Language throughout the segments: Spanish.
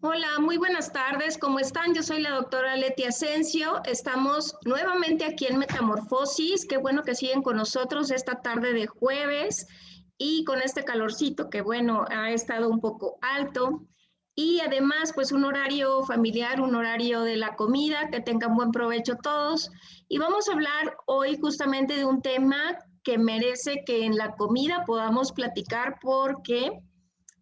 Hola, muy buenas tardes. ¿Cómo están? Yo soy la doctora Leti Asensio. Estamos nuevamente aquí en Metamorfosis. Qué bueno que siguen con nosotros esta tarde de jueves y con este calorcito que, bueno, ha estado un poco alto. Y además, pues un horario familiar, un horario de la comida. Que tengan buen provecho todos. Y vamos a hablar hoy justamente de un tema que merece que en la comida podamos platicar porque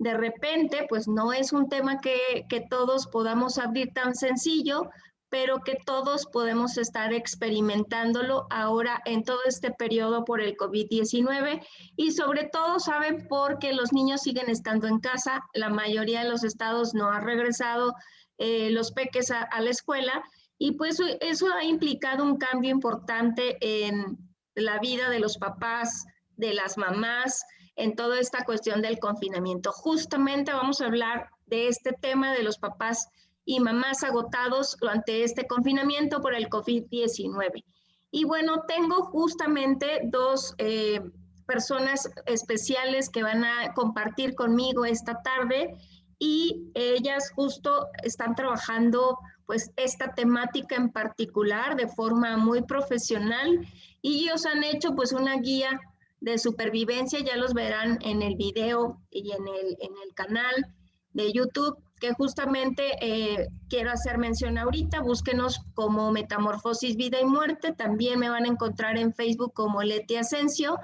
de repente, pues no es un tema que todos podamos abrir tan sencillo, pero que todos podemos estar experimentándolo ahora en todo este periodo por el COVID-19 y sobre todo, ¿saben? Porque los niños siguen estando en casa, la mayoría de los estados no ha regresado los peques a la escuela y pues eso ha implicado un cambio importante en la vida de los papás, de las mamás, en toda esta cuestión del confinamiento. Justamente vamos a hablar de este tema de los papás y mamás agotados durante este confinamiento por el COVID-19. Y bueno, tengo justamente dos personas especiales que van a compartir conmigo esta tarde y ellas justo están trabajando pues esta temática en particular de forma muy profesional y ellos han hecho pues una guía de supervivencia, ya los verán en el video y en el canal de YouTube, que justamente quiero hacer mención ahorita, búsquenos como Metamorfosis, Vida y Muerte, también me van a encontrar en Facebook como Leti Asensio,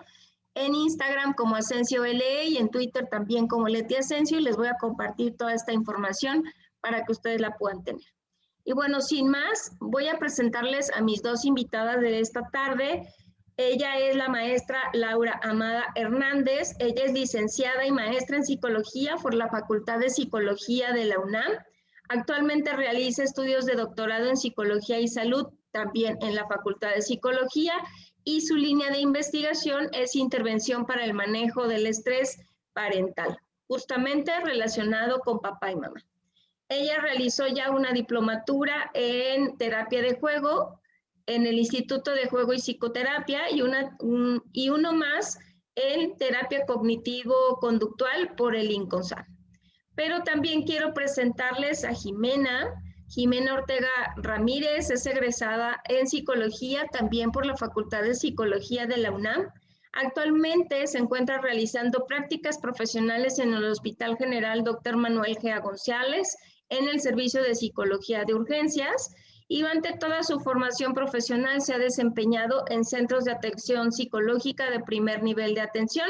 en Instagram como Asensio LE y en Twitter también como Leti Asensio y les voy a compartir toda esta información para que ustedes la puedan tener. Y bueno, sin más, voy a presentarles a mis dos invitadas de esta tarde. Ella es la maestra Laura Amada Hernández. Ella es licenciada y maestra en psicología por la Facultad de Psicología de la UNAM. Actualmente realiza estudios de doctorado en psicología y salud también en la Facultad de Psicología y su línea de investigación es intervención para el manejo del estrés parental, justamente relacionado con papá y mamá. Ella realizó ya una diplomatura en terapia de juego en el Instituto de Juego y Psicoterapia y uno más en terapia cognitivo-conductual por el INCONSAM. Pero también quiero presentarles a Jimena. Jimena Ortega Ramírez es egresada en psicología también por la Facultad de Psicología de la UNAM. Actualmente se encuentra realizando prácticas profesionales en el Hospital General Dr. Manuel G. González en el Servicio de Psicología de Urgencias y durante toda su formación profesional se ha desempeñado en centros de atención psicológica de primer nivel de atención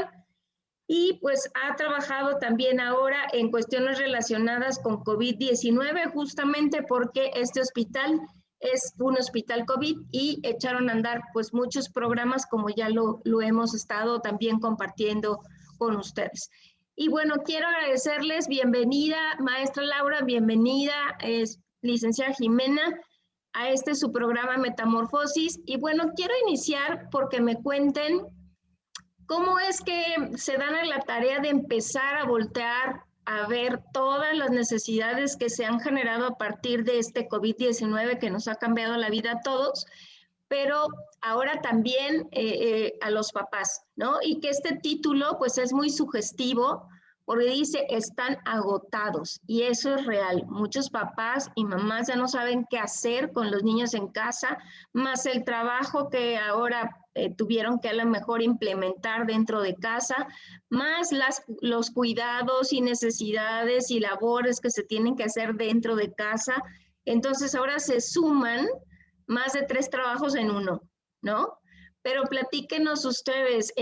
y pues ha trabajado también ahora en cuestiones relacionadas con COVID-19 justamente porque este hospital es un hospital COVID y echaron a andar pues muchos programas como ya lo hemos estado también compartiendo con ustedes. Y bueno, quiero agradecerles, bienvenida maestra Laura, bienvenida licenciada Jimena a este su programa Metamorfosis. Y bueno, quiero iniciar porque me cuenten ¿cómo es que se dan a la tarea de empezar a voltear a ver todas las necesidades que se han generado a partir de este COVID-19 que nos ha cambiado la vida a todos, pero ahora también a los papás, ¿no? Y que este título pues es muy sugestivo porque dice están agotados y eso es real. Muchos papás y mamás ya no saben qué hacer con los niños en casa, más el trabajo que ahora tuvieron que a lo mejor implementar dentro de casa, más los cuidados y necesidades y labores que se tienen que hacer dentro de casa. Entonces ahora se suman más de 3 trabajos en uno, ¿no? Pero platíquenos ustedes,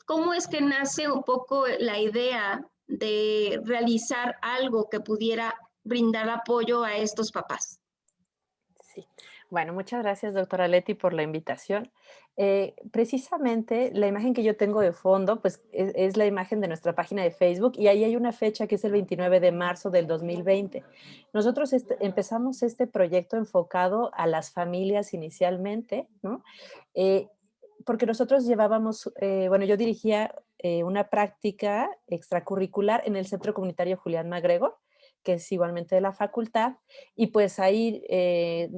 ¿cómo es que nace un poco la idea de realizar algo que pudiera brindar apoyo a estos papás? Sí. Bueno, muchas gracias, doctora Leti, por la invitación. Precisamente la imagen que yo tengo de fondo, pues es la imagen de nuestra página de Facebook y ahí hay una fecha que es el 29 de marzo del 2020. Nosotros empezamos este proyecto enfocado a las familias inicialmente, ¿no? Eh, Porque nosotros llevábamos, bueno, yo dirigía una práctica extracurricular en el Centro Comunitario Julián Magregor, que es igualmente de la facultad, y pues ahí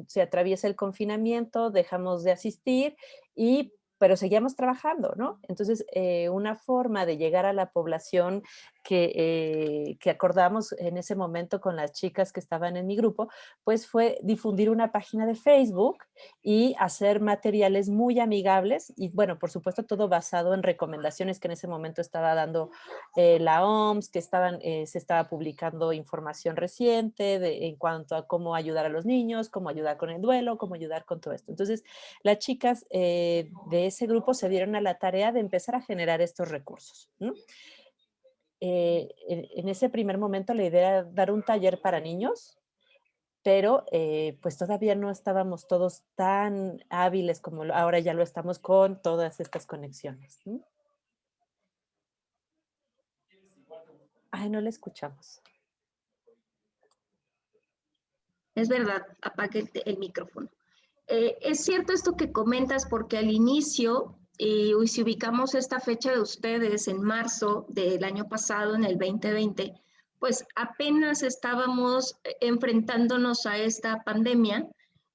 se atraviesa el confinamiento, dejamos de asistir y pero seguíamos trabajando, ¿no? Entonces, una forma de llegar a la población que acordamos en ese momento con las chicas que estaban en mi grupo, pues fue difundir una página de Facebook y hacer materiales muy amigables y bueno, por supuesto todo basado en recomendaciones que en ese momento estaba dando la OMS, que se estaba publicando información reciente en cuanto a cómo ayudar a los niños, cómo ayudar con el duelo, cómo ayudar con todo esto. Entonces, las chicas de ese grupo se dieron a la tarea de empezar a generar estos recursos, ¿no? En ese primer momento la idea era dar un taller para niños, pero pues todavía no estábamos todos tan hábiles como ahora ya lo estamos con todas estas conexiones, ¿no? Ay, no le escuchamos. Es verdad, apague el micrófono. Es cierto esto que comentas porque al inicio, si ubicamos esta fecha de ustedes en marzo del año pasado, en el 2020, pues apenas estábamos enfrentándonos a esta pandemia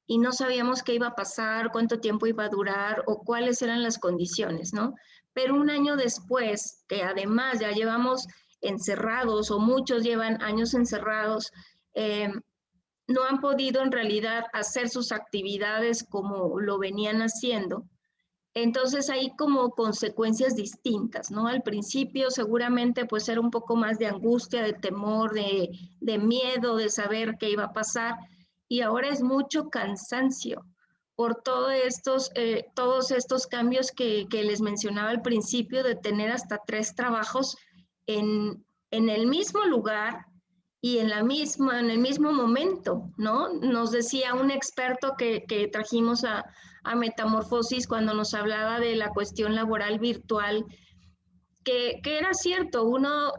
y no sabíamos qué iba a pasar, cuánto tiempo iba a durar o cuáles eran las condiciones, ¿no? Pero un año después, que además ya llevamos encerrados o muchos llevan años encerrados, eh, no han podido en realidad hacer sus actividades como lo venían haciendo. Entonces hay como consecuencias distintas, ¿no? Al principio seguramente pues era un poco más de angustia, de temor, de miedo, de saber qué iba a pasar y ahora es mucho cansancio por todos estos cambios que les mencionaba al principio de tener hasta 3 trabajos en el mismo lugar y en el mismo momento, ¿no? Nos decía un experto que trajimos a Metamorfosis cuando nos hablaba de la cuestión laboral virtual, que era cierto, uno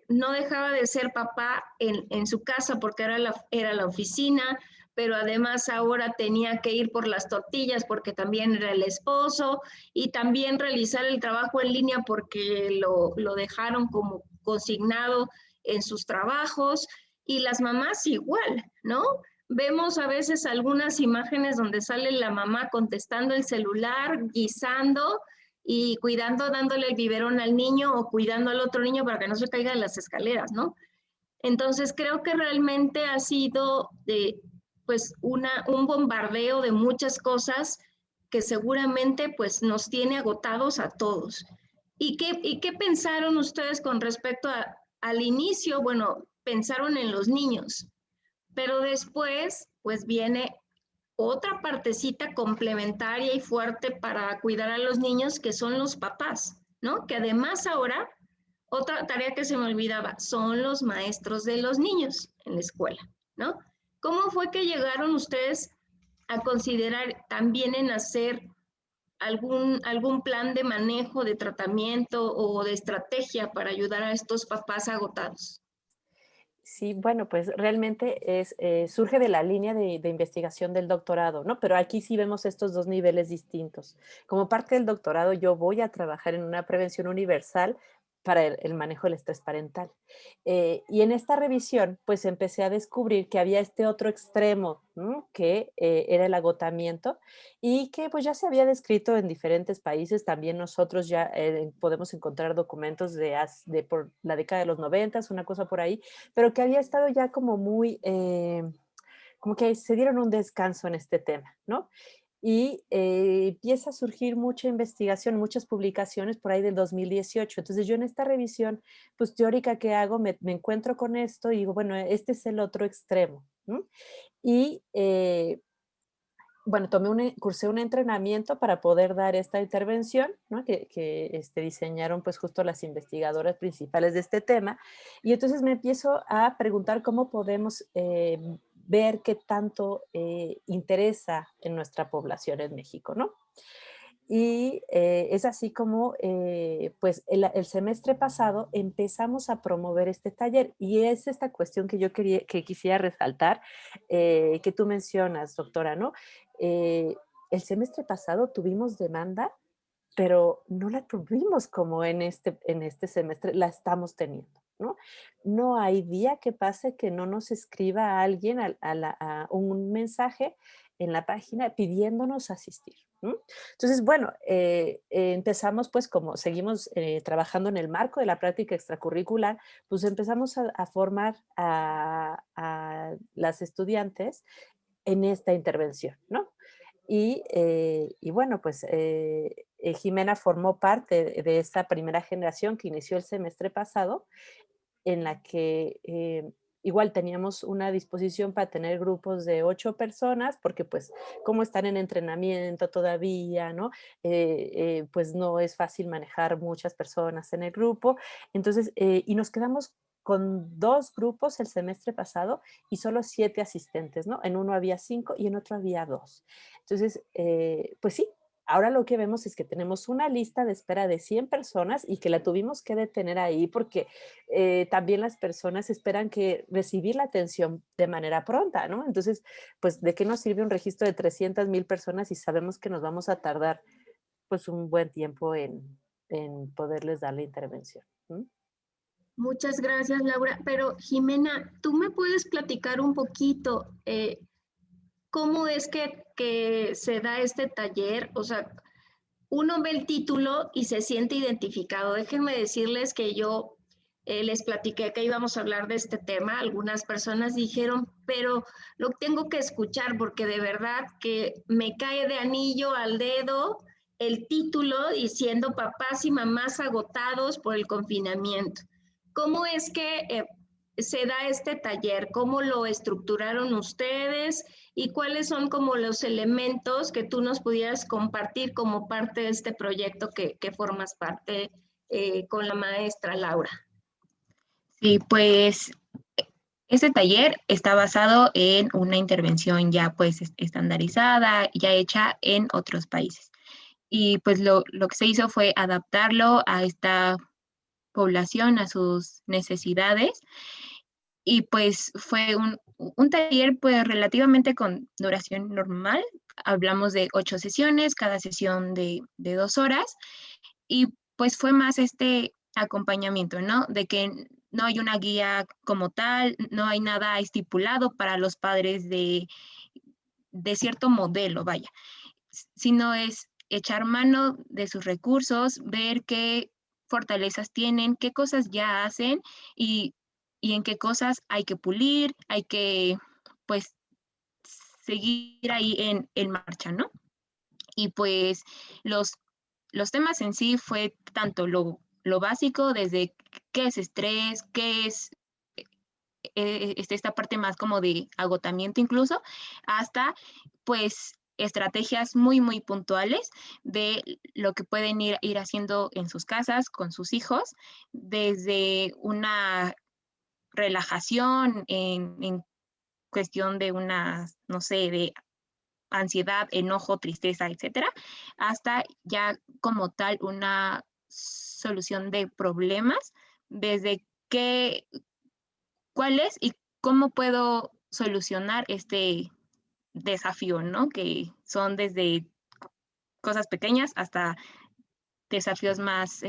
no dejaba de ser papá en su casa porque era la oficina, pero además ahora tenía que ir por las tortillas porque también era el esposo y también realizar el trabajo en línea porque lo dejaron como consignado en sus trabajos y las mamás igual, ¿no? Vemos a veces algunas imágenes donde sale la mamá contestando el celular, guisando y cuidando, dándole el biberón al niño o cuidando al otro niño para que no se caiga de las escaleras, ¿no? Entonces creo que realmente ha sido pues un bombardeo de muchas cosas que seguramente pues nos tiene agotados a todos. ¿Y qué pensaron ustedes con respecto al inicio? Bueno, pensaron en los niños, pero después pues viene otra partecita complementaria y fuerte para cuidar a los niños, que son los papás, ¿no? Que además ahora, otra tarea que se me olvidaba, son los maestros de los niños en la escuela, ¿no? ¿Cómo fue que llegaron ustedes a considerar también en hacer algún plan de manejo, de tratamiento o de estrategia para ayudar a estos papás agotados? Sí, bueno, pues realmente surge de la línea de investigación del doctorado, ¿no? Pero aquí sí vemos estos dos niveles distintos. Como parte del doctorado, yo voy a trabajar en una prevención universal para el manejo del estrés parental. Y en esta revisión, pues empecé a descubrir que había este otro extremo, ¿no? Que era el agotamiento y que pues ya se había descrito en diferentes países. También nosotros ya podemos encontrar documentos de por la década de los 90, una cosa por ahí, pero que había estado ya como muy, como que se dieron un descanso en este tema, ¿no? Y empieza a surgir mucha investigación, muchas publicaciones por ahí del 2018. Entonces yo en esta revisión, pues teórica que hago, me encuentro con esto y digo, bueno, este es el otro extremo, ¿no? Y bueno, cursé un entrenamiento para poder dar esta intervención, ¿no? Que diseñaron pues justo las investigadoras principales de este tema. Y entonces me empiezo a preguntar cómo podemos ver qué tanto interesa en nuestra población en México, ¿no? Y es así como, pues, el semestre pasado empezamos a promover este taller y es esta cuestión que quisiera resaltar, que tú mencionas, doctora, ¿no? Eh, el semestre pasado tuvimos demanda, pero no la tuvimos como en este semestre la estamos teniendo, ¿no? No hay día que pase que no nos escriba alguien a un mensaje en la página pidiéndonos asistir. Entonces, bueno, empezamos pues como seguimos trabajando en el marco de la práctica extracurricular, pues empezamos a formar a las estudiantes en esta intervención, ¿no? Y bueno, pues Jimena formó parte de esta primera generación que inició el semestre pasado, en la que igual teníamos una disposición para tener grupos de 8 personas, porque pues como están en entrenamiento todavía, ¿no? Pues no es fácil manejar muchas personas en el grupo. Entonces, y nos quedamos con 2 grupos el semestre pasado y solo 7 asistentes, ¿no? En uno había 5 y en otro había 2. Entonces, pues sí, ahora lo que vemos es que tenemos una lista de espera de 100 personas y que la tuvimos que detener ahí porque también las personas esperan que recibir la atención de manera pronta, ¿no? Entonces, pues, ¿de qué nos sirve un registro de 300,000 personas si sabemos que nos vamos a tardar, pues, un buen tiempo en poderles dar la intervención? Muchas gracias, Laura. Pero Jimena, ¿tú me puedes platicar un poquito cómo es que se da este taller? O sea, uno ve el título y se siente identificado. Déjenme decirles que yo les platiqué que íbamos a hablar de este tema. Algunas personas dijeron, pero lo tengo que escuchar porque de verdad que me cae de anillo al dedo el título diciendo papás y mamás agotados por el confinamiento. ¿Cómo es que se da este taller? ¿Cómo lo estructuraron ustedes? ¿Y cuáles son como los elementos que tú nos pudieras compartir como parte de este proyecto que formas parte con la maestra Laura? Sí, pues este taller está basado en una intervención ya pues estandarizada, ya hecha en otros países. Y pues lo que se hizo fue adaptarlo a esta población, a sus necesidades. Y pues fue un taller pues relativamente con duración normal. Hablamos de 8 sesiones, cada sesión de 2 horas. Y pues fue más este acompañamiento, ¿no? De que no hay una guía como tal, no hay nada estipulado para los padres de cierto modelo, vaya, sino es echar mano de sus recursos, ver qué fortalezas tienen, qué cosas ya hacen y, y en qué cosas hay que pulir, hay que pues seguir ahí en marcha, ¿no? Y pues los, los temas en sí fue tanto lo básico, desde qué es estrés, qué es esta parte más como de agotamiento incluso, hasta pues estrategias muy, muy puntuales de lo que pueden ir haciendo en sus casas con sus hijos, desde una relajación en cuestión de una, no sé, de ansiedad, enojo, tristeza, etcétera, hasta ya como tal una solución de problemas, desde qué, cuál es y cómo puedo solucionar este desafío, ¿no? Que son desde cosas pequeñas hasta desafíos más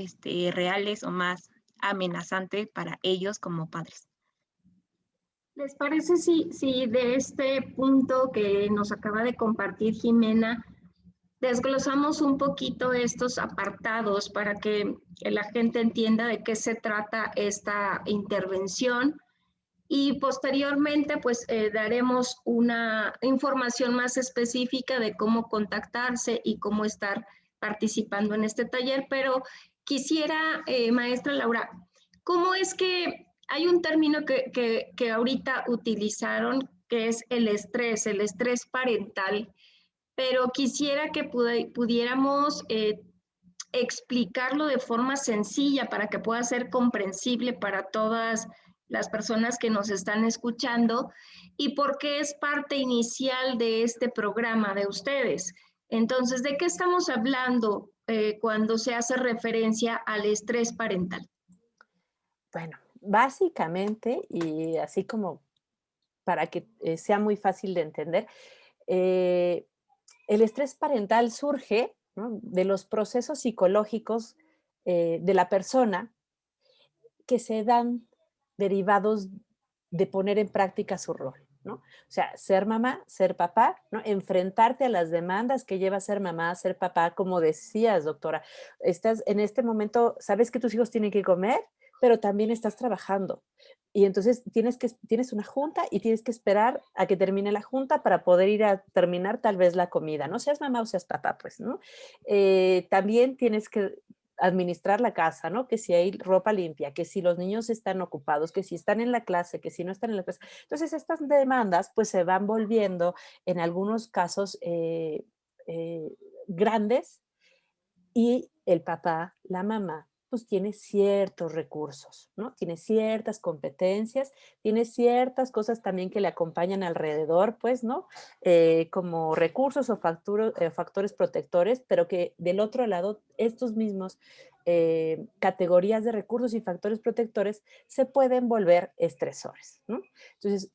reales o más amenazantes para ellos como padres. ¿Les parece si de este punto que nos acaba de compartir Jimena, desglosamos un poquito estos apartados para que la gente entienda de qué se trata esta intervención? Y posteriormente, pues daremos una información más específica de cómo contactarse y cómo estar participando en este taller. Pero quisiera, maestra Laura, ¿cómo es que hay un término que ahorita utilizaron que es el estrés parental? Pero quisiera que pudiéramos explicarlo de forma sencilla para que pueda ser comprensible para todas las personas que nos están escuchando y por qué es parte inicial de este programa de ustedes. Entonces, ¿de qué estamos hablando cuando se hace referencia al estrés parental? Bueno, básicamente, y así como para que sea muy fácil de entender, eh, el estrés parental surge, ¿no?, de los procesos psicológicos de la persona que se dan derivados de poner en práctica su rol, ¿no? O sea, ser mamá, ser papá, ¿no? Enfrentarte a las demandas que lleva ser mamá, ser papá, como decías, doctora. Estás en este momento, sabes que tus hijos tienen que comer, pero también estás trabajando. Y entonces tienes una junta y tienes que esperar a que termine la junta para poder ir a terminar tal vez la comida, ¿no? Seas mamá o seas papá, pues, ¿no? También tienes que administrar la casa, ¿no? Que si hay ropa limpia, que si los niños están ocupados, que si están en la clase, que si no están en la clase. Entonces, estas demandas pues se van volviendo en algunos casos eh, grandes y el papá, la mamá, pues tiene ciertos recursos, ¿no? Tiene ciertas competencias, tiene ciertas cosas también que le acompañan alrededor, pues, ¿no? Como recursos o factores protectores, pero que del otro lado, estos mismos categorías de recursos y factores protectores se pueden volver estresores, ¿no? Entonces,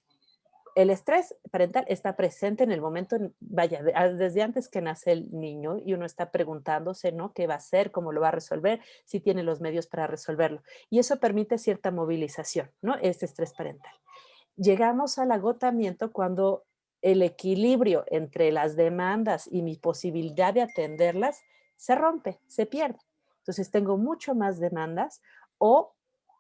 el estrés parental está presente en el momento, vaya, desde antes que nace el niño y uno está preguntándose, ¿no? ¿Qué va a hacer? ¿Cómo lo va a resolver? Si tiene los medios para resolverlo. Y eso permite cierta movilización, ¿no? Este estrés parental. Llegamos al agotamiento cuando el equilibrio entre las demandas y mi posibilidad de atenderlas se rompe, se pierde. Entonces tengo mucho más demandas o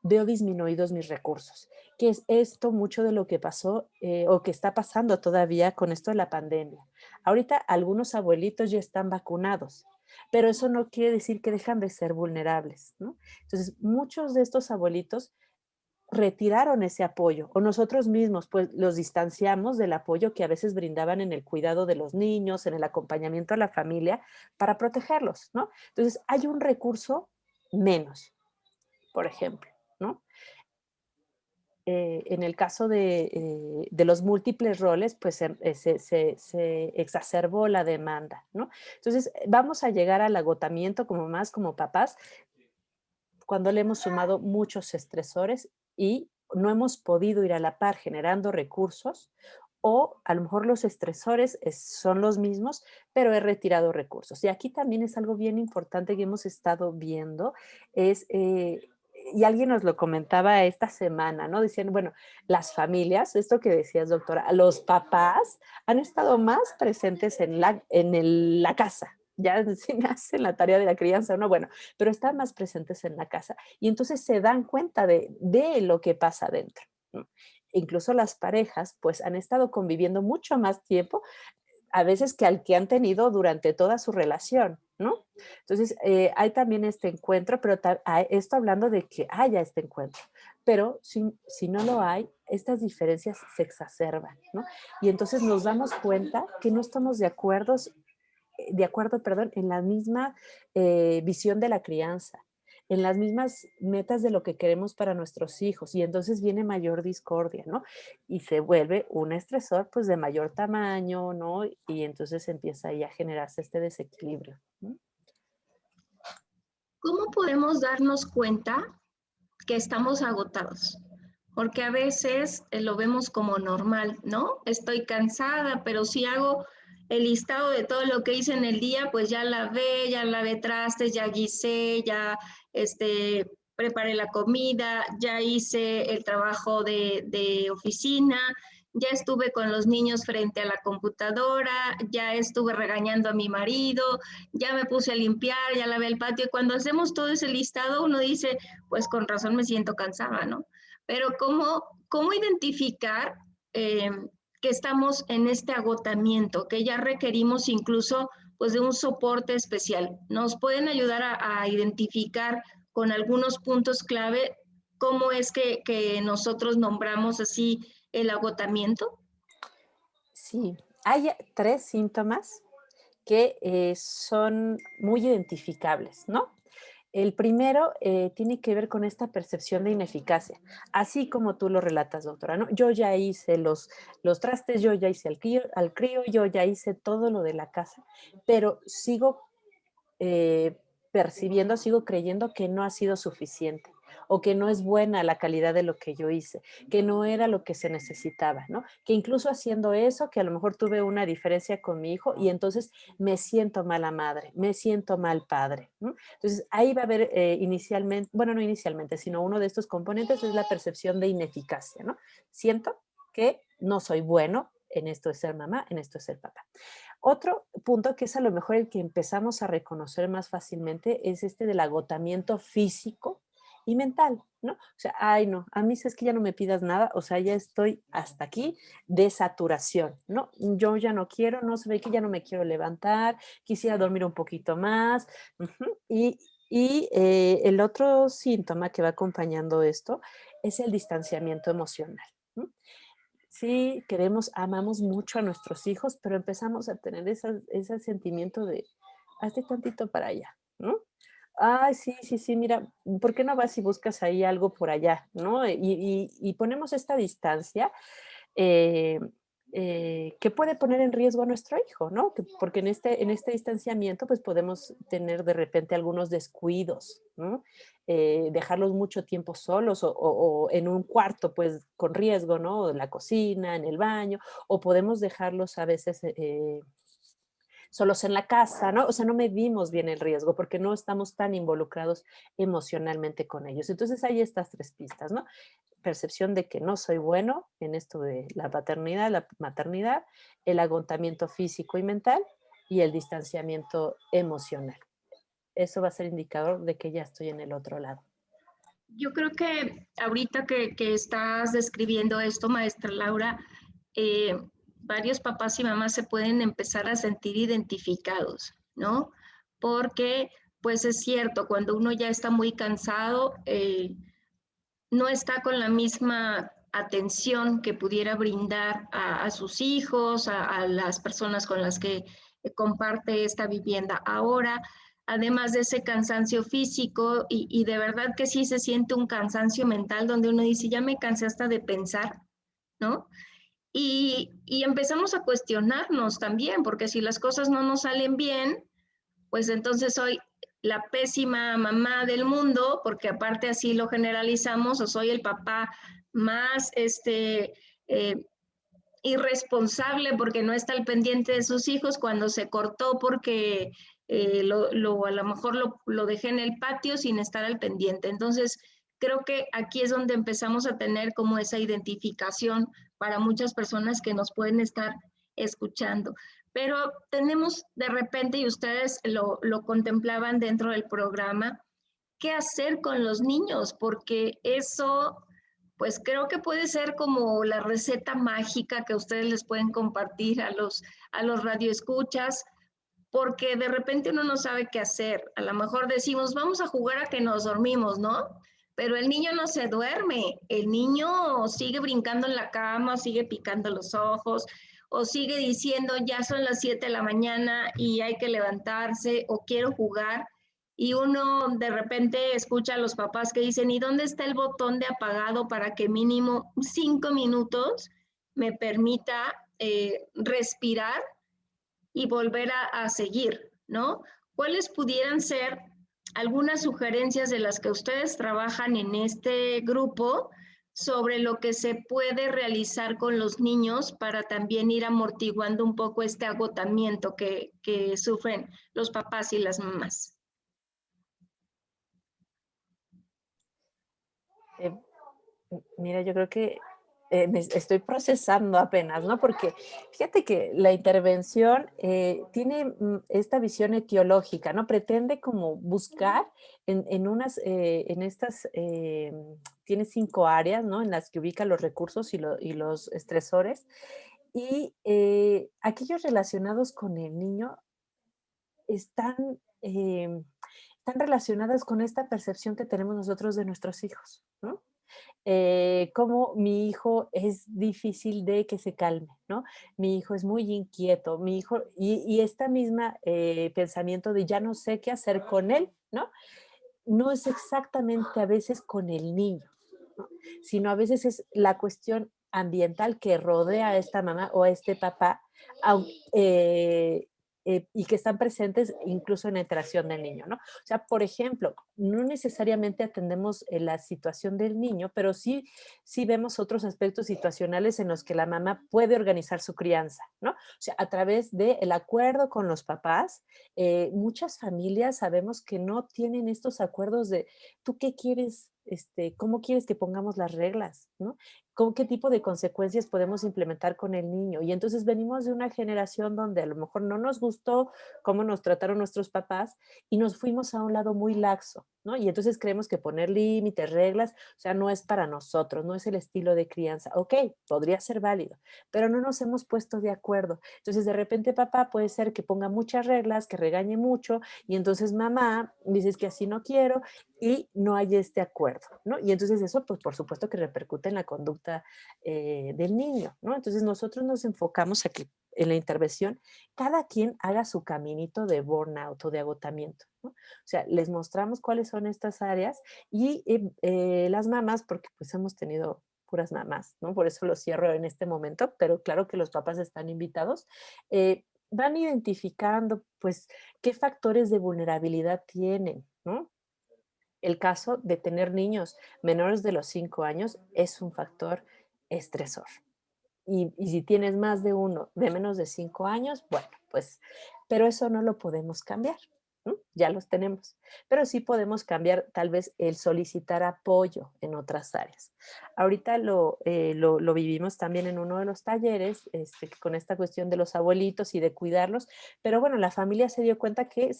veo disminuidos mis recursos, que es esto mucho de lo que pasó o que está pasando todavía con esto de la pandemia. Ahorita algunos abuelitos ya están vacunados, pero eso no quiere decir que dejan de ser vulnerables, ¿no? Entonces, muchos de estos abuelitos retiraron ese apoyo o nosotros mismos pues los distanciamos del apoyo que a veces brindaban en el cuidado de los niños, en el acompañamiento a la familia para protegerlos, ¿no? Entonces hay un recurso menos, por ejemplo, ¿no? En el caso de los múltiples roles, pues se exacerbó la demanda, ¿no? Entonces vamos a llegar al agotamiento como más como papás cuando le hemos sumado muchos estresores y no hemos podido ir a la par generando recursos o a lo mejor los estresores son los mismos, pero he retirado recursos. Y aquí también es algo bien importante que hemos estado viendo, es, y alguien nos lo comentaba esta semana, ¿no? Decían, bueno, las familias, esto que decías, doctora, los papás han estado más presentes la casa, ya sin hacen la tarea de la crianza, ¿no? Bueno, pero están más presentes en la casa y entonces se dan cuenta de lo que pasa dentro, ¿no? Incluso las parejas, pues han estado conviviendo mucho más tiempo, a veces que al que han tenido durante toda su relación, ¿no? Entonces, hay también este encuentro, pero esto hablando de que haya este encuentro, pero si no lo hay, estas diferencias se exacerban, ¿no? Y entonces nos damos cuenta que no estamos de acuerdo, perdón, en la misma visión de la crianza, en las mismas metas de lo que queremos para nuestros hijos y entonces viene mayor discordia, ¿no? Y se vuelve un estresor pues de mayor tamaño, ¿no? Y entonces empieza ahí a generarse este desequilibrio, ¿no? ¿Cómo podemos darnos cuenta que estamos agotados? Porque a veces lo vemos como normal, ¿no? Estoy cansada, pero si hago el listado de todo lo que hice en el día, pues ya lavé trastes, ya guisé, ya preparé la comida, ya hice el trabajo de oficina, ya estuve con los niños frente a la computadora, ya estuve regañando a mi marido, ya me puse a limpiar, ya lavé el patio. Y cuando hacemos todo ese listado, uno dice, pues con razón me siento cansada, ¿no? Pero ¿cómo identificar que estamos en este agotamiento, que ya requerimos incluso pues de un soporte especial? ¿Nos pueden ayudar a identificar con algunos puntos clave cómo es que nosotros nombramos así el agotamiento? Sí, hay 3 síntomas que son muy identificables, ¿no? El primero tiene que ver con esta percepción de ineficacia, así como tú lo relatas, doctora, ¿no? Yo ya hice los trastes, yo ya hice al crío, yo ya hice todo lo de la casa, pero sigo eh, percibiendo, sigo creyendo que no ha sido suficiente o que no es buena la calidad de lo que yo hice, que no era lo que se necesitaba, ¿no? Que incluso haciendo eso, que a lo mejor tuve una diferencia con mi hijo y entonces me siento mala madre, me siento mal padre, ¿no? Entonces ahí va a haber inicialmente, bueno, no inicialmente, sino uno de estos componentes es la percepción de ineficacia, ¿no? Siento que no soy bueno en esto de ser mamá, en esto de ser papá. Otro punto que es a lo mejor el que empezamos a reconocer más fácilmente es este del agotamiento físico y mental, ¿no? O sea, ay, no, a mí es que ya no me pidas nada, o sea, ya estoy hasta aquí de saturación, ¿no? Yo ya no quiero, no se ve que ya no me quiero levantar, quisiera dormir un poquito más. Ujú. El otro síntoma que va acompañando esto es el distanciamiento emocional. ¿No? Sí, queremos, amamos mucho a nuestros hijos, pero empezamos a tener ese sentimiento de, hazte tantito para allá, ¿no? Ay, sí, sí, sí, mira, ¿por qué no vas y buscas ahí algo por allá, ¿no? Y ponemos esta distancia eh, que puede poner en riesgo a nuestro hijo, ¿no? Porque en este distanciamiento, pues podemos tener de repente algunos descuidos, ¿no? Dejarlos mucho tiempo solos o en un cuarto, pues con riesgo, ¿no? En la cocina, en el baño, o podemos dejarlos a veces solos en la casa, ¿no? O sea, no medimos bien el riesgo porque no estamos tan involucrados emocionalmente con ellos. Entonces hay estas tres pistas, ¿no? Percepción de que no soy bueno en esto de la paternidad, la maternidad, el agotamiento físico y mental y el distanciamiento emocional. Eso va a ser indicador de que ya estoy en el otro lado. Yo creo que ahorita que estás describiendo esto, maestra Laura, eh, varios papás y mamás se pueden empezar a sentir identificados, ¿no? Porque, pues es cierto, cuando uno ya está muy cansado, no está con la misma atención que pudiera brindar a sus hijos, a las personas con las que comparte esta vivienda ahora, además de ese cansancio físico y de verdad que sí se siente un cansancio mental donde uno dice, ya me cansé hasta de pensar, ¿no? Y empezamos a cuestionarnos también, porque si las cosas no nos salen bien, pues entonces soy la pésima mamá del mundo, porque aparte así lo generalizamos, o soy el papá más eh, irresponsable porque no está al pendiente de sus hijos cuando se cortó porque a lo mejor lo dejé en el patio sin estar al pendiente. Entonces, creo que aquí es donde empezamos a tener como esa identificación para muchas personas que nos pueden estar escuchando. Pero tenemos de repente, y ustedes lo contemplaban dentro del programa, qué hacer con los niños, porque eso, pues creo que puede ser como la receta mágica que ustedes les pueden compartir a los radioescuchas, porque de repente uno no sabe qué hacer. A lo mejor decimos, vamos a jugar a que nos dormimos, ¿no? Pero el niño no se duerme, el niño sigue brincando en la cama, sigue picando los ojos, o sigue diciendo, ya son las 7 de la mañana y hay que levantarse, o quiero jugar. Y uno de repente escucha a los papás que dicen, ¿y dónde está el botón de apagado para que mínimo 5 minutos me permita respirar y volver a seguir, ¿no? ¿Cuáles pudieran ser algunas sugerencias de las que ustedes trabajan en este grupo sobre lo que se puede realizar con los niños para también ir amortiguando un poco este agotamiento que sufren los papás y las mamás? Eh, Mira, yo creo que me estoy procesando apenas, ¿no? Porque fíjate que la intervención tiene esta visión etiológica, ¿no? Pretende como buscar en estas, tiene 5 áreas, ¿no? En las que ubica los recursos y los estresores. Y aquellos relacionados con el niño están, están relacionadas con esta percepción que tenemos nosotros de nuestros hijos, ¿no? Cómo mi hijo es difícil de que se calme, ¿no? Mi hijo es muy inquieto, mi hijo, y esta misma pensamiento de ya no sé qué hacer con él, ¿no? No es exactamente a veces con el niño, ¿no? Sino a veces es la cuestión ambiental que rodea a esta mamá o a este papá, y que están presentes incluso en la interacción del niño, ¿no? O sea, por ejemplo, no necesariamente atendemos la situación del niño, pero sí vemos otros aspectos situacionales en los que la mamá puede organizar su crianza, ¿no? O sea, a través del acuerdo con los papás, muchas familias sabemos que no tienen estos acuerdos de, ¿tú qué quieres? ¿Cómo quieres que pongamos las reglas? ¿No? qué tipo de consecuencias podemos implementar con el niño. Y entonces venimos de una generación donde a lo mejor no nos gustó cómo nos trataron nuestros papás y nos fuimos a un lado muy laxo, ¿no? Y entonces creemos que poner límites, reglas, o sea, no es para nosotros, no es el estilo de crianza. Ok, podría ser válido, pero no nos hemos puesto de acuerdo. Entonces, de repente papá puede ser que ponga muchas reglas, que regañe mucho, y entonces mamá dice que así no quiero, y no hay este acuerdo, ¿no? Y entonces eso, pues por supuesto que repercute en la conducta del niño, ¿no? Entonces nosotros nos enfocamos a que en la intervención cada quien haga su caminito de burnout o de agotamiento, ¿no? O sea, les mostramos cuáles son estas áreas y las mamás, porque pues hemos tenido puras mamás, ¿no? Por eso lo cierro en este momento, pero claro que los papás están invitados. Van identificando, pues, qué factores de vulnerabilidad tienen, ¿no? El caso de tener niños menores de los 5 años es un factor estresor. Y si tienes más de uno de menos de 5 años, bueno, pues, pero eso no lo podemos cambiar, ¿no? Ya los tenemos. Pero sí podemos cambiar tal vez el solicitar apoyo en otras áreas. Ahorita lo vivimos también en uno de los talleres, con esta cuestión de los abuelitos y de cuidarlos, pero bueno, la familia se dio cuenta que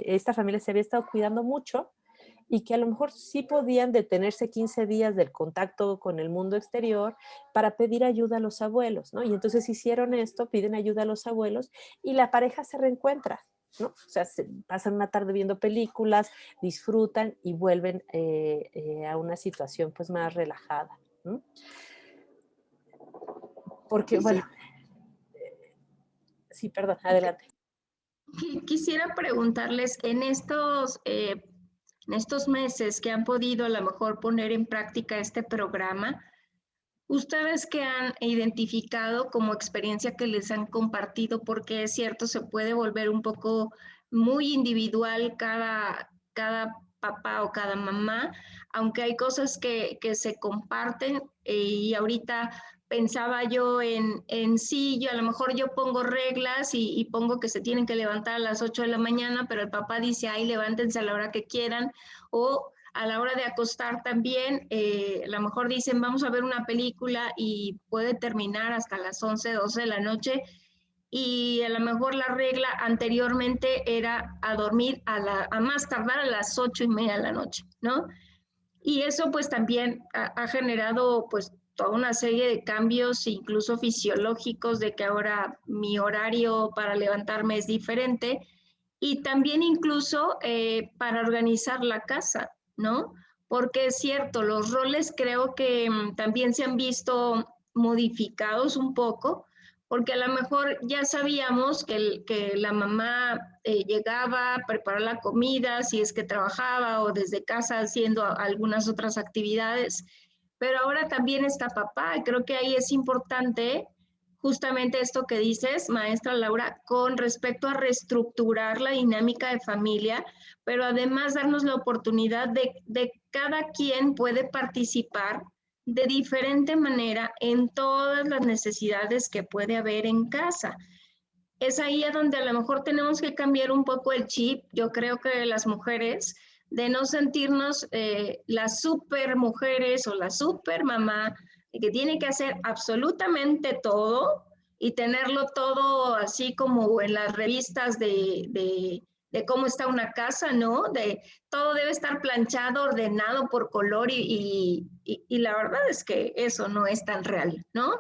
esta familia se había estado cuidando mucho y que a lo mejor sí podían detenerse 15 días del contacto con el mundo exterior para pedir ayuda a los abuelos, ¿no? Y entonces hicieron esto, piden ayuda a los abuelos y la pareja se reencuentra, ¿no? O sea, pasan una tarde viendo películas, disfrutan y vuelven a una situación pues más relajada, ¿no? Porque, Sí, bueno, sí. sí, perdón, adelante. Quisiera preguntarles, en estos meses que han podido a lo mejor poner en práctica este programa, ¿ustedes qué han identificado como experiencia que les han compartido? Porque es cierto, se puede volver un poco muy individual cada papá o cada mamá, aunque hay cosas que se comparten y ahorita pensaba yo en sí, yo a lo mejor yo pongo reglas y pongo que se tienen que levantar a las 8 de la mañana, pero el papá dice, ay, levántense a la hora que quieran, o a la hora de acostar también, a lo mejor dicen, vamos a ver una película y puede terminar hasta las 11, 12 de la noche, y a lo mejor la regla anteriormente era a dormir a más tardar a las 8:30 de la noche, ¿no? Y eso pues también ha generado pues toda una serie de cambios, incluso fisiológicos, de que ahora mi horario para levantarme es diferente y también incluso para organizar la casa, ¿no? Porque es cierto, los roles creo que también se han visto modificados un poco, porque a lo mejor ya sabíamos que la mamá llegaba a preparar la comida, si es que trabajaba o desde casa haciendo algunas otras actividades, pero ahora también está papá. Creo que ahí es importante justamente esto que dices, maestra Laura, con respecto a reestructurar la dinámica de familia, pero además darnos la oportunidad de cada quien puede participar de diferente manera en todas las necesidades que puede haber en casa. Es ahí a donde a lo mejor tenemos que cambiar un poco el chip. Yo creo que las mujeres, de no sentirnos las super mujeres o la super mamá, que tiene que hacer absolutamente todo y tenerlo todo así como en las revistas de cómo está una casa, ¿no? De todo debe estar planchado, ordenado por color y la verdad es que eso no es tan real, ¿no?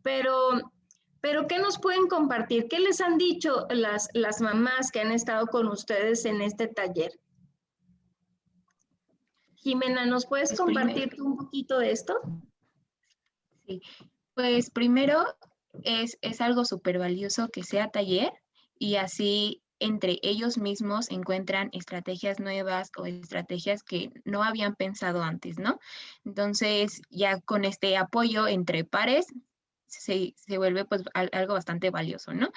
Pero ¿qué nos pueden compartir? ¿Qué les han dicho las mamás que han estado con ustedes en este taller? Jimena, ¿nos puedes Pues compartir tú un poquito de esto? sí, pues primero es algo súper valioso que sea taller y así entre ellos mismos encuentran estrategias nuevas o estrategias que no habían pensado antes, ¿no? Entonces, ya con este apoyo entre pares se vuelve pues algo bastante valioso, ¿no?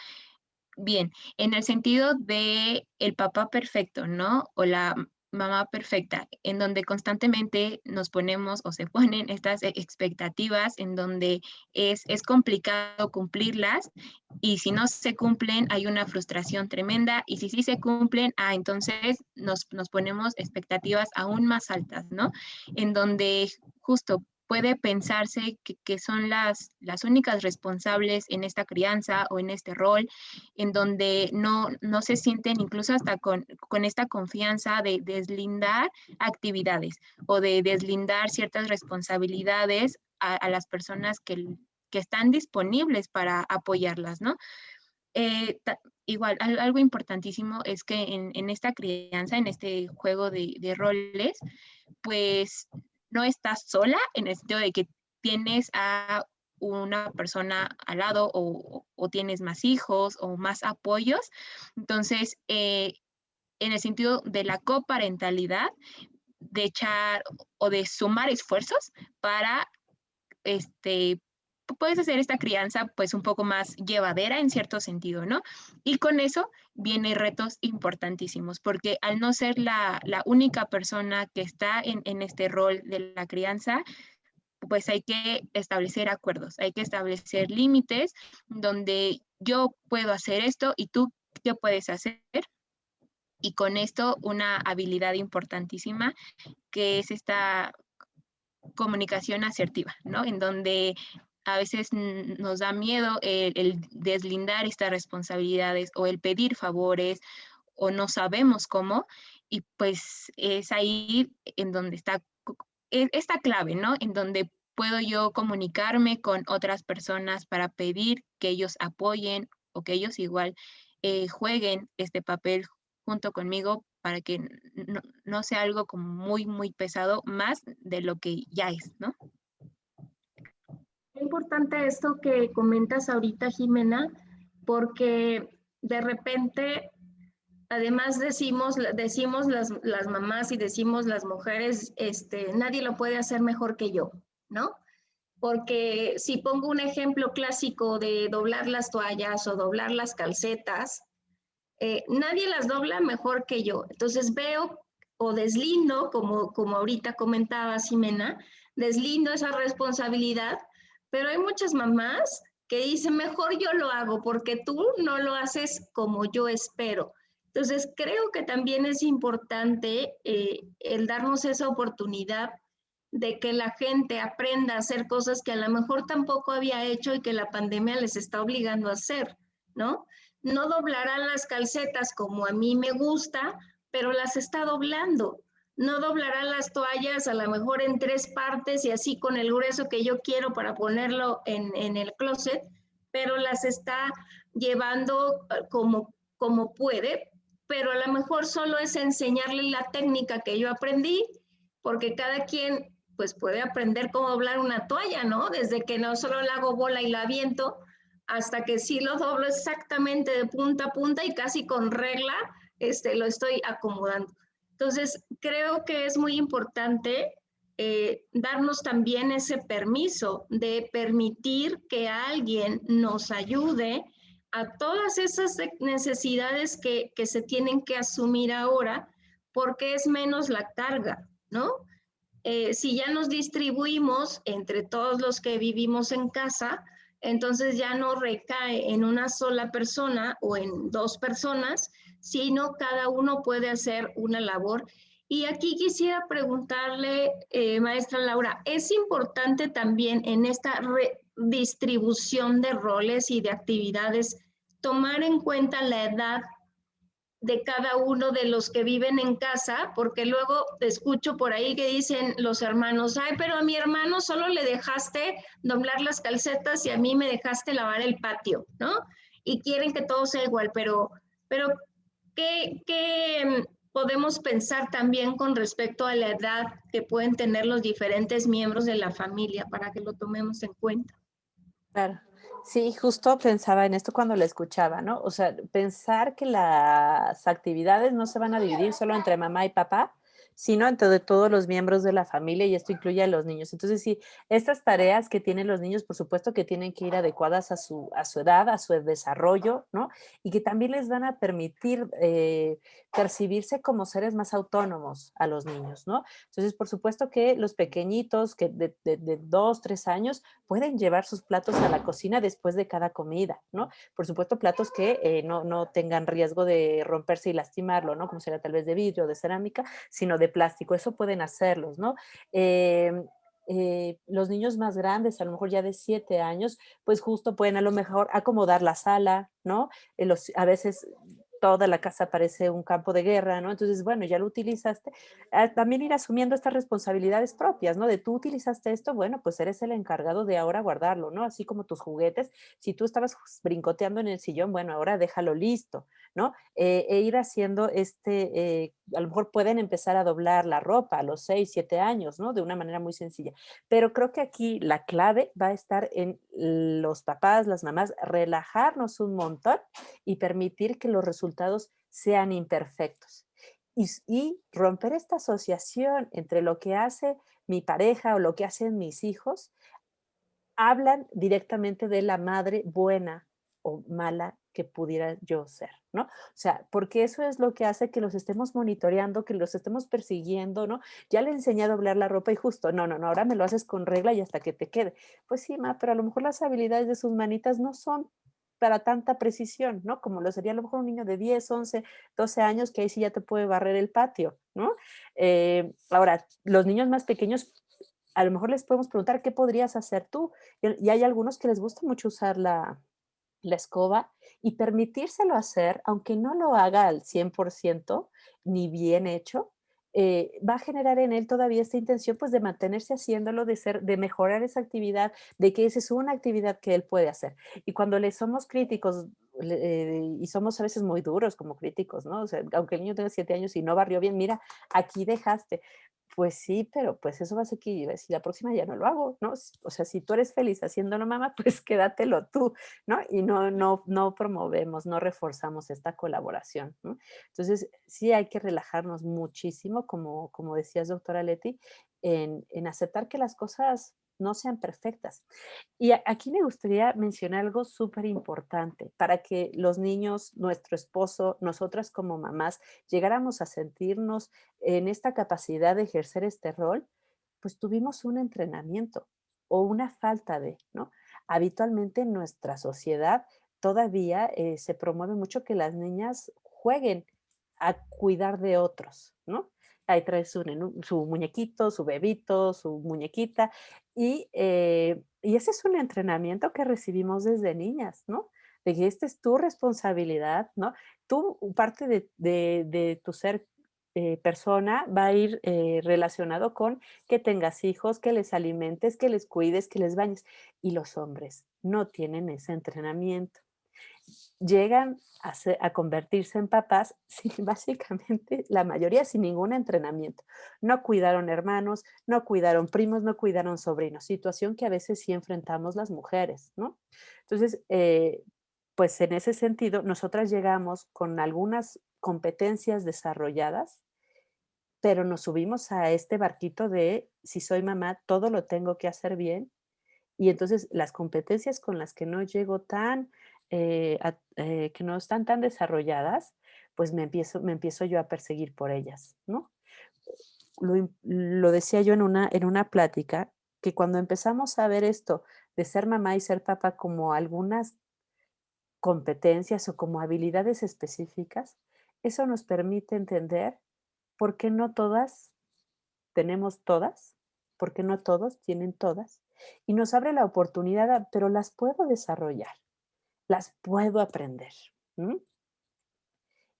Bien, en el sentido de el papá perfecto, ¿no? O la mamá perfecta, en donde constantemente nos ponemos o se ponen estas expectativas en donde es complicado cumplirlas y si no se cumplen hay una frustración tremenda y si sí se cumplen, entonces nos ponemos expectativas aún más altas, ¿no? En donde justo puede pensarse que son las únicas responsables en esta crianza o en este rol, en donde no se sienten incluso hasta con esta confianza de deslindar actividades o de deslindar ciertas responsabilidades a las personas que están disponibles para apoyarlas, ¿no? Igual, algo importantísimo es que en esta crianza, en este juego de roles, pues no estás sola en el sentido de que tienes a una persona al lado o tienes más hijos o más apoyos. Entonces, en el sentido de la coparentalidad, de echar o de sumar esfuerzos para puedes hacer esta crianza pues un poco más llevadera en cierto sentido, ¿no? Y con eso vienen retos importantísimos, porque al no ser la única persona que está en este rol de la crianza, pues hay que establecer acuerdos, hay que establecer límites donde yo puedo hacer esto y tú qué puedes hacer. Y con esto una habilidad importantísima que es esta comunicación asertiva, ¿no? En donde a veces nos da miedo el deslindar estas responsabilidades o el pedir favores o no sabemos cómo, y pues es ahí en donde está esta clave, ¿no? En donde puedo yo comunicarme con otras personas para pedir que ellos apoyen o que ellos igual jueguen este papel junto conmigo para que no sea algo como muy, muy pesado, más de lo que ya es, ¿no? Es importante esto que comentas ahorita, Jimena, porque de repente, además decimos las mamás y decimos las mujeres, nadie lo puede hacer mejor que yo, ¿no? Porque si pongo un ejemplo clásico de doblar las toallas o doblar las calcetas, nadie las dobla mejor que yo. Entonces veo o deslindo, como ahorita comentaba Ximena, deslindo esa responsabilidad, pero hay muchas mamás que dicen, mejor yo lo hago porque tú no lo haces como yo espero. Entonces, creo que también es importante el darnos esa oportunidad de que la gente aprenda a hacer cosas que a lo mejor tampoco había hecho y que la pandemia les está obligando a hacer, ¿no? No doblarán las calcetas como a mí me gusta, pero las está doblando. No doblarán las toallas a lo mejor en 3 partes y así con el grueso que yo quiero para ponerlo en el closet, pero las está llevando como puede, pero a lo mejor solo es enseñarle la técnica que yo aprendí, porque cada quien pues puede aprender cómo doblar una toalla, ¿no? Desde que no solo la hago bola y la aviento, hasta que sí lo doblo exactamente de punta a punta y casi con regla lo estoy acomodando. Entonces, creo que es muy importante darnos también ese permiso de permitir que alguien nos ayude a todas esas necesidades que se tienen que asumir ahora, porque es menos la carga, ¿no? Si ya nos distribuimos entre todos los que vivimos en casa, entonces ya no recae en una sola persona o en 2 personas, sino cada uno puede hacer una labor. Y aquí quisiera preguntarle, maestra Laura, ¿es importante también en esta redistribución de roles y de actividades tomar en cuenta la edad de cada uno de los que viven en casa, porque luego escucho por ahí que dicen los hermanos, ay, pero a mi hermano solo le dejaste doblar las calcetas y a mí me dejaste lavar el patio, ¿no? Y quieren que todo sea igual, pero ¿qué podemos pensar también con respecto a la edad que pueden tener los diferentes miembros de la familia para que lo tomemos en cuenta? Claro. Sí, justo pensaba en esto cuando la escuchaba, ¿no? O sea, pensar que las actividades no se van a dividir solo entre mamá y papá, sino entre todos los miembros de la familia y esto incluye a los niños. Entonces, sí, estas tareas que tienen los niños, por supuesto que tienen que ir adecuadas a su edad, a su desarrollo, ¿no? Y que también les van a permitir percibirse como seres más autónomos a los niños, ¿no? Entonces, por supuesto que los pequeñitos que de 2, 3 años pueden llevar sus platos a la cocina después de cada comida, ¿no? Por supuesto, platos que no tengan riesgo de romperse y lastimarlo, ¿no? Como será tal vez de vidrio o de cerámica, sino de plástico. Eso pueden hacerlos, ¿no? Los niños más grandes, a lo mejor ya de 7 años, pues justo pueden a lo mejor acomodar la sala, ¿no? A veces toda la casa parece un campo de guerra, ¿no? Entonces, bueno, ya lo utilizaste. También ir asumiendo estas responsabilidades propias, ¿no? De tú utilizaste esto, bueno, pues eres el encargado de ahora guardarlo, ¿no? Así como tus juguetes, si tú estabas brincoteando en el sillón, bueno, ahora déjalo listo, ¿no? E ir haciendo a lo mejor pueden empezar a doblar la ropa a los 6, 7 años, ¿no? De una manera muy sencilla. Pero creo que aquí la clave va a estar en los papás, las mamás, relajarnos un montón y permitir que los resultados sean imperfectos. Y romper esta asociación entre lo que hace mi pareja o lo que hacen mis hijos, hablan directamente de la madre buena o mala que pudiera yo ser, ¿no? O sea, porque eso es lo que hace que los estemos monitoreando, que los estemos persiguiendo, ¿no? Ya le he enseñado a doblar la ropa y justo, no, no, no, ahora me lo haces con regla y hasta que te quede. Pues sí, ma, pero a lo mejor las habilidades de sus manitas no son para tanta precisión, ¿no? Como lo sería a lo mejor un niño de 10, 11, 12 años, que ahí sí ya te puede barrer el patio, ¿no? Ahora, los niños más pequeños a lo mejor les podemos preguntar qué podrías hacer tú. Y hay algunos que les gusta mucho usar la escoba y permitírselo hacer, aunque no lo haga al 100% ni bien hecho, va a generar en él todavía esta intención pues de mantenerse haciéndolo, de mejorar esa actividad, de que esa es una actividad que él puede hacer. Y cuando le somos críticos y somos a veces muy duros como críticos, ¿no? O sea, aunque el niño tenga 7 años y no barrió bien, mira, aquí dejaste. Pues sí, pero pues eso va a hacer que si la próxima ya no lo hago, ¿no? O sea, si tú eres feliz haciéndolo, mamá, pues quédatelo tú, ¿no? Y no promovemos, no reforzamos esta colaboración, ¿no? Entonces, sí hay que relajarnos muchísimo, como decías, doctora Leti, en aceptar que las cosas no sean perfectas. Y aquí me gustaría mencionar algo súper importante para que los niños, nuestro esposo, nosotras como mamás, llegáramos a sentirnos en esta capacidad de ejercer este rol, pues tuvimos un entrenamiento o una falta de, ¿no? Habitualmente en nuestra sociedad todavía se promueve mucho que las niñas jueguen a cuidar de otros, ¿no? Ahí trae su muñequito, su bebito, su muñequita, y ese es un entrenamiento que recibimos desde niñas, ¿no? De que esta es tu responsabilidad, ¿no? Tú, parte de tu ser persona va a ir relacionado con que tengas hijos, que les alimentes, que les cuides, que les bañes. Y los hombres no tienen ese entrenamiento. Llegan a convertirse en papás, sí, básicamente la mayoría sin ningún entrenamiento. No cuidaron hermanos, no cuidaron primos, no cuidaron sobrinos, situación que a veces sí enfrentamos las mujeres, ¿no? Entonces, pues en ese sentido, nosotras llegamos con algunas competencias desarrolladas, pero nos subimos a este barquito de si soy mamá, todo lo tengo que hacer bien. Y entonces las competencias con las que no llego que no están tan desarrolladas, pues me empiezo yo a perseguir por ellas, ¿no? Lo decía yo en una plática, que cuando empezamos a ver esto de ser mamá y ser papá como algunas competencias o como habilidades específicas, eso nos permite entender por qué no todas tenemos todas, por qué no todos tienen todas, y nos abre la oportunidad, pero las puedo desarrollar, las puedo aprender. ¿M?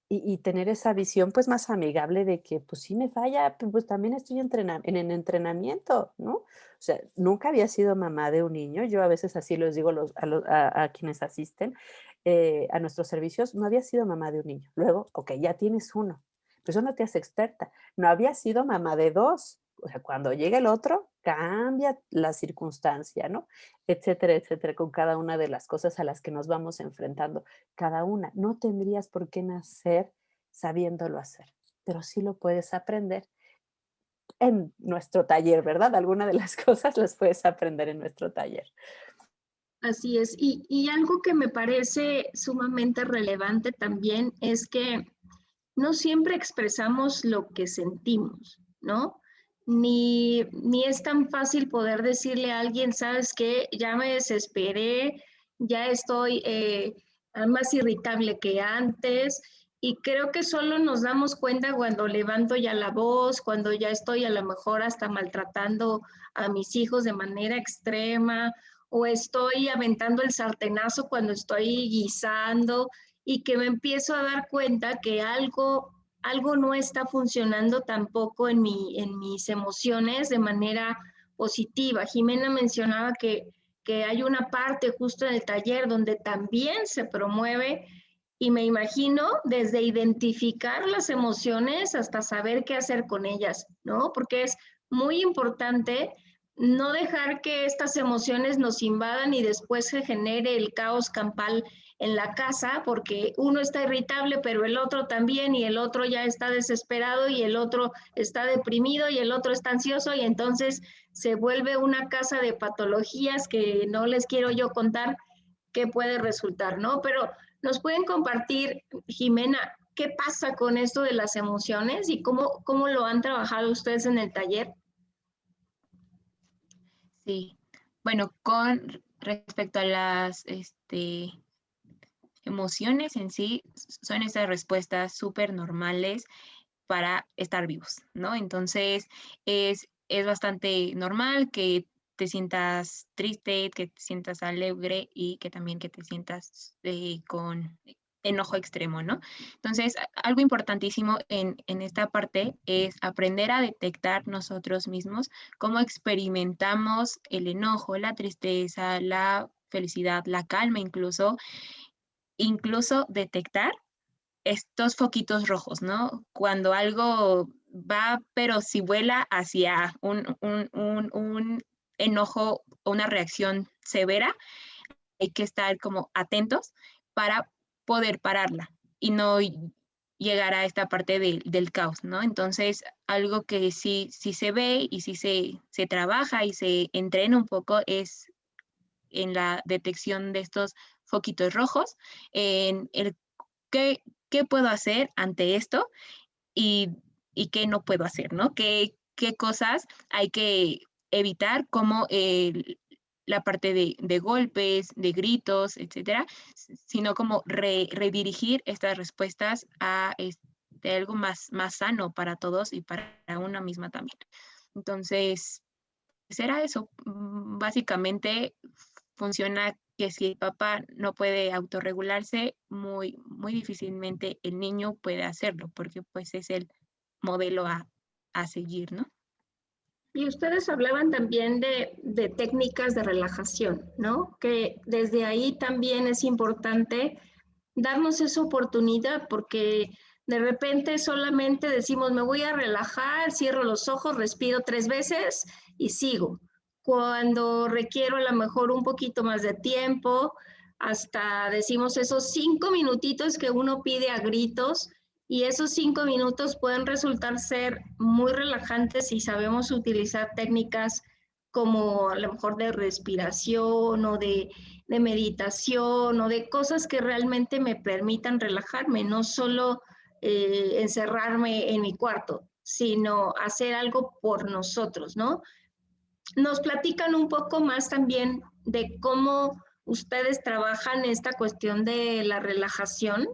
Y tener esa visión, pues, más amigable de que, pues, sí me falla, pues, también estoy en el entrenamiento, ¿no? O sea, nunca había sido mamá de un niño, yo a veces así les digo a quienes asisten, a nuestros servicios, no había sido mamá de un niño. Luego, okey, ya tienes uno, pero eso no te hace experta. No había sido mamá de 2, o sea, cuando llega el otro, cambia la circunstancia, ¿no? Etcétera, etcétera, con cada una de las cosas a las que nos vamos enfrentando cada una. No tendrías por qué nacer sabiéndolo hacer, pero sí lo puedes aprender en nuestro taller, ¿verdad? Alguna de las cosas las puedes aprender en nuestro taller. Así es. Y algo que me parece sumamente relevante también es que no siempre expresamos lo que sentimos, ¿no? Ni es tan fácil poder decirle a alguien, sabes qué, ya me desesperé, ya estoy más irritable que antes. Y creo que solo nos damos cuenta cuando levanto ya la voz, cuando ya estoy a lo mejor hasta maltratando a mis hijos de manera extrema, o estoy aventando el sartenazo cuando estoy guisando y que me empiezo a dar cuenta que algo no está funcionando tampoco en mis emociones de manera positiva. Jimena mencionaba que hay una parte justo en el taller donde también se promueve, y me imagino desde identificar las emociones hasta saber qué hacer con ellas, ¿no? Porque es muy importante no dejar que estas emociones nos invadan y después se genere el caos campal en la casa, porque uno está irritable, pero el otro también, y el otro ya está desesperado, y el otro está deprimido, y el otro está ansioso, y entonces se vuelve una casa de patologías que no les quiero yo contar qué puede resultar, ¿no? Pero nos pueden compartir, Jimena, qué pasa con esto de las emociones y cómo lo han trabajado ustedes en el taller. Sí, bueno, con respecto a las emociones en sí, son esas respuestas súper normales para estar vivos, ¿no? Entonces, es bastante normal que te sientas triste, que te sientas alegre y que también que te sientas con enojo extremo, ¿no? Entonces, algo importantísimo en esta parte es aprender a detectar nosotros mismos cómo experimentamos el enojo, la tristeza, la felicidad, la calma incluso detectar estos foquitos rojos, ¿no? Cuando algo va, pero si vuela hacia un enojo o una reacción severa, hay que estar como atentos para poder pararla y no llegar a esta parte del caos, ¿no? Entonces, algo que sí se ve y sí se trabaja y se entrena un poco es en la detección de estos foquitos rojos, en el qué puedo hacer ante esto y, y qué no puedo hacer, ¿no? ¿Qué cosas hay que evitar, como la parte de golpes, de gritos, etcétera, sino como redirigir estas respuestas a algo más sano para todos y para una misma también. Entonces, será eso. Básicamente funciona que si el papá no puede autorregularse, muy difícilmente el niño puede hacerlo, porque pues es el modelo a seguir, ¿no? Y ustedes hablaban también de técnicas de relajación, ¿no? Que desde ahí también es importante darnos esa oportunidad, porque de repente solamente decimos, me voy a relajar, cierro los ojos, respiro 3 veces y sigo. Cuando requiero a lo mejor un poquito más de tiempo, hasta decimos esos 5 minutitos que uno pide a gritos, y esos 5 minutos pueden resultar ser muy relajantes si sabemos utilizar técnicas como a lo mejor de respiración o de meditación o de cosas que realmente me permitan relajarme, no solo encerrarme en mi cuarto, sino hacer algo por nosotros, ¿no? Nos platican un poco más también de cómo ustedes trabajan esta cuestión de la relajación.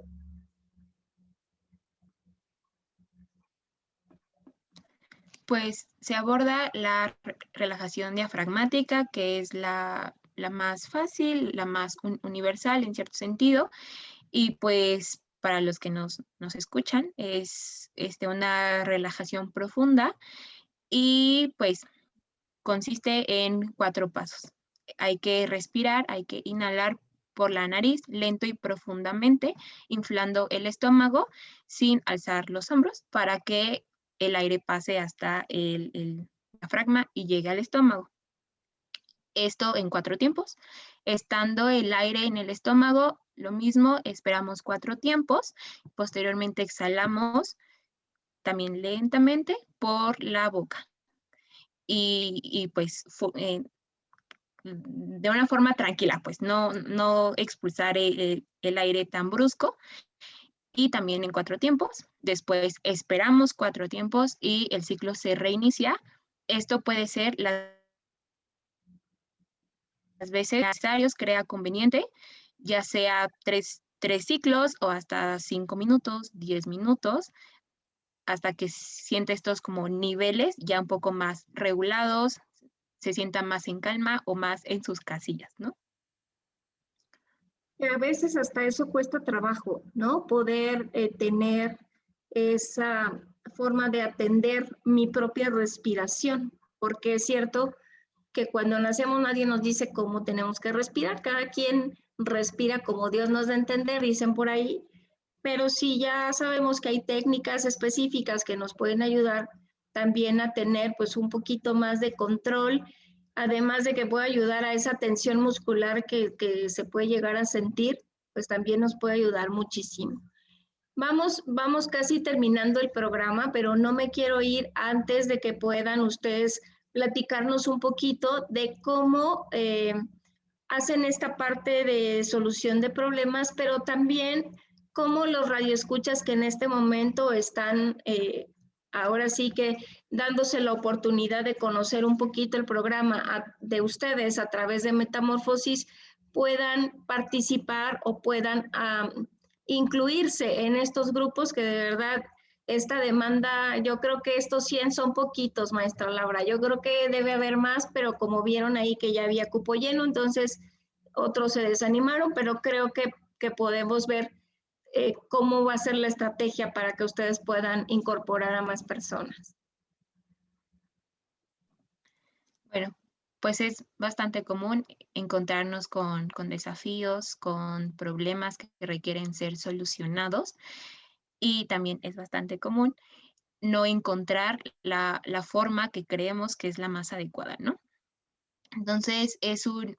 Pues se aborda la relajación diafragmática, que es la más fácil, la más universal en cierto sentido, y pues para los que nos escuchan, es una relajación profunda y pues consiste en 4 pasos. Hay que respirar, hay que inhalar por la nariz lento y profundamente, inflando el estómago sin alzar los hombros para que el aire pase hasta el diafragma y llegue al estómago. Esto en 4 tiempos. Estando el aire en el estómago, lo mismo, esperamos 4 tiempos. Posteriormente exhalamos también lentamente por la boca. Y pues de una forma tranquila, pues no expulsar el aire tan brusco, y también en 4 tiempos. Después esperamos 4 tiempos y el ciclo se reinicia. Esto puede ser las veces necesarios, crea conveniente, ya sea 3 ciclos o hasta 5 minutos, 10 minutos, hasta que siente estos como niveles ya un poco más regulados, se sienta más en calma o más en sus casillas, ¿no? Que a veces hasta eso cuesta trabajo, ¿no? Poder tener esa forma de atender mi propia respiración, porque es cierto que cuando nacemos nadie nos dice cómo tenemos que respirar, cada quien respira como Dios nos da a entender, dicen por ahí, pero sí ya sabemos que hay técnicas específicas que nos pueden ayudar también a tener pues un poquito más de control, además de que puede ayudar a esa tensión muscular que se puede llegar a sentir, pues también nos puede ayudar muchísimo. Vamos casi terminando el programa, pero no me quiero ir antes de que puedan ustedes platicarnos un poquito de cómo hacen esta parte de solución de problemas, pero también cómo los radioescuchas que en este momento están ahora sí que dándose la oportunidad de conocer un poquito el programa de ustedes a través de Metamorfosis puedan participar o puedan incluirse en estos grupos que de verdad esta demanda, yo creo que estos 100 son poquitos, maestra Laura. Yo creo que debe haber más, pero como vieron ahí que ya había cupo lleno, entonces otros se desanimaron, pero creo que podemos ver cómo va a ser la estrategia para que ustedes puedan incorporar a más personas. Bueno, pues es bastante común encontrarnos con desafíos, con problemas que requieren ser solucionados, y también es bastante común no encontrar la forma que creemos que es la más adecuada, ¿no? Entonces es un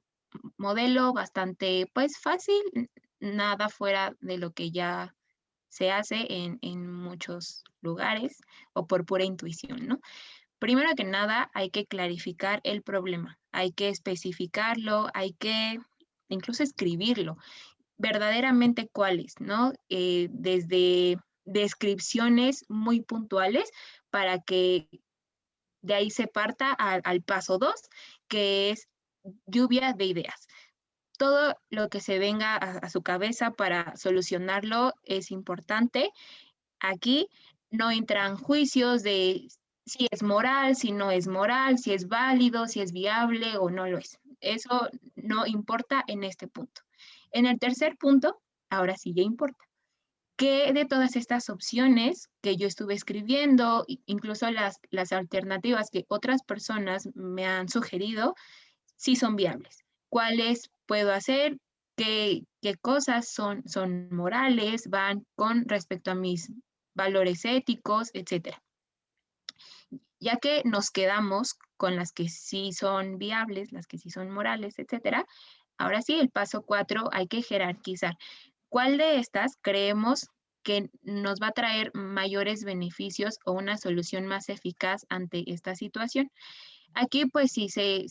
modelo bastante pues fácil, nada fuera de lo que ya se hace en muchos lugares o por pura intuición, ¿no? Primero que nada, hay que clarificar el problema, hay que especificarlo, hay que incluso escribirlo, verdaderamente cuáles, ¿no? Desde descripciones muy puntuales para que de ahí se parta al paso 2, que es lluvia de ideas. Todo lo que se venga a su cabeza para solucionarlo es importante. Aquí no entran juicios de si es moral, si no es moral, si es válido, si es viable o no lo es. Eso no importa en este punto. En el tercer punto, ahora sí ya importa. ¿Qué de todas estas opciones que yo estuve escribiendo, incluso las alternativas que otras personas me han sugerido, sí son viables? ¿Cuáles puedo hacer? ¿Qué cosas son morales, van con respecto a mis valores éticos, etcétera? Ya que nos quedamos con las que sí son viables, las que sí son morales, etcétera, ahora sí, el paso 4, hay que jerarquizar. ¿Cuál de estas creemos que nos va a traer mayores beneficios o una solución más eficaz ante esta situación? Aquí pues sí se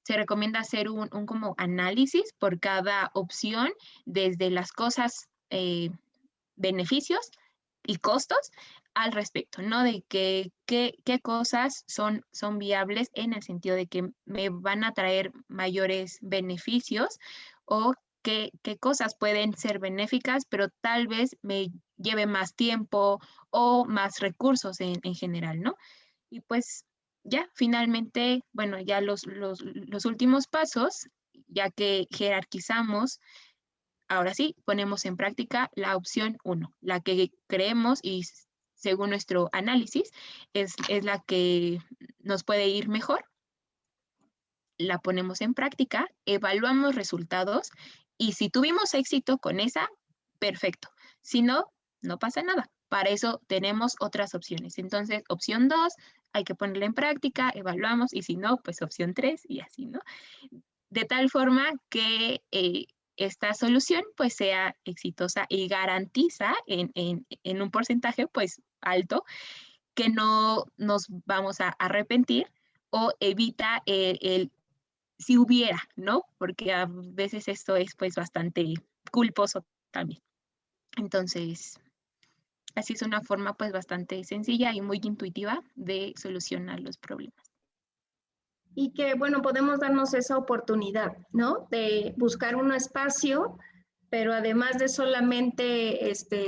recomienda hacer un como análisis por cada opción, desde las cosas, beneficios y costos al respecto, ¿no? De qué cosas son viables en el sentido de que me van a traer mayores beneficios, o qué cosas pueden ser benéficas, pero tal vez me lleve más tiempo o más recursos en general, ¿no? Y pues ya finalmente, bueno, ya los últimos pasos, ya que jerarquizamos, ahora sí, ponemos en práctica la opción 1, la que creemos y según nuestro análisis es la que nos puede ir mejor. La ponemos en práctica, evaluamos resultados y si tuvimos éxito con esa, perfecto. Si no, no pasa nada. Para eso tenemos otras opciones. Entonces, opción 2, hay que ponerla en práctica, evaluamos y si no, pues opción 3 y así, ¿no? De tal forma que esta solución pues sea exitosa y garantiza en un porcentaje pues alto que no nos vamos a arrepentir, o evita el si hubiera, ¿no? Porque a veces esto es pues bastante culposo también. Entonces, así es una forma pues bastante sencilla y muy intuitiva de solucionar los problemas. Y que, bueno, podemos darnos esa oportunidad, ¿no? De buscar un espacio, pero además de solamente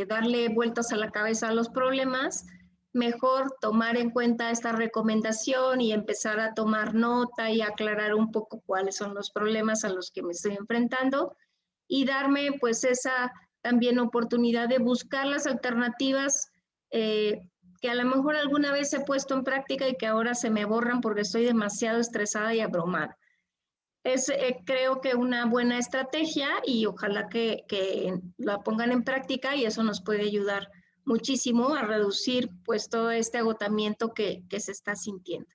darle vueltas a la cabeza a los problemas, mejor tomar en cuenta esta recomendación y empezar a tomar nota y aclarar un poco cuáles son los problemas a los que me estoy enfrentando y darme pues esa también oportunidad de buscar las alternativas que a lo mejor alguna vez he puesto en práctica y que ahora se me borran porque estoy demasiado estresada y abrumada. Es creo que una buena estrategia y ojalá que la pongan en práctica y eso nos puede ayudar muchísimo a reducir pues todo este agotamiento que se está sintiendo.